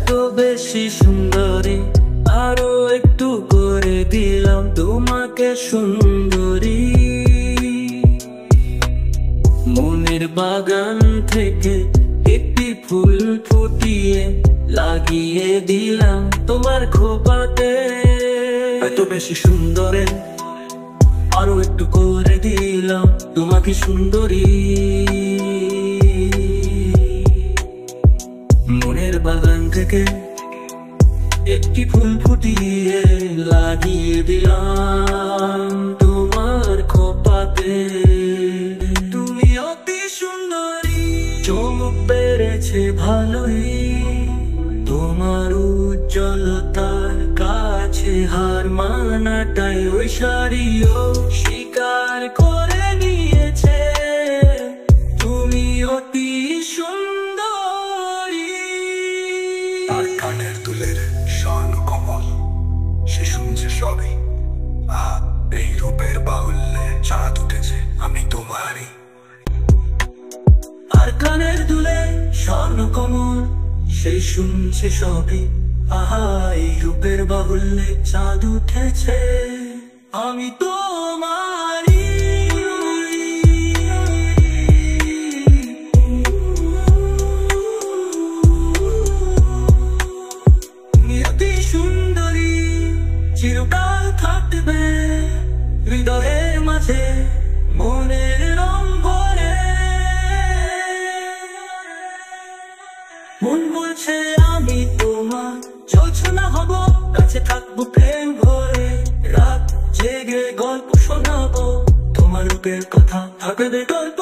এত বেশি সুন্দরী, আরো একটু করে দিলাম তোমাকে সুন্দরী। মনের বাগান থেকে একটি ফুল ফুটিয়ে লাগিয়ে দিলাম তোমার খোপাতে। এত বেশি সুন্দরী, আরো একটু করে দিলাম তোমাকে সুন্দরী। মনের বাগান থেকে একটি ফুল ফুটিয়ে লাগিয়ে দিলাম তোমার খোপাতে। তুমি অতি সুন্দরী, চমক বেড়েছে ভালোই, তোমার উজ্জ্বলতার কাছে হার মানাটাই ঐশ্বরিও স্বীকার করে নিয়েছে। তুমি অতি সুন্দরী। তার কানের দুলের স্বর্ণ কমল, সে শুনছে সবই। এই রূপের বাহুল্যে চাঁদ উঠেছে, আমি তোমারই। আর কানের দুলে স্বর্ণ কমল, সে শুনছে সবই। আহা, এই রূপের বাহুল্যে চাঁদ উঠেছে, আমি তোমারই। অতি সুন্দরী, চিরকাল থাকবে হৃদয়ের মাঝে, মনের রং ভরে। মন বলছে আমি তোমার জোছনা হব, কাছে থাকবো প্রেম ভরে। রাত জেগে গল্প শোনাবো, তোমার রূপের কথা থাকবে গল্প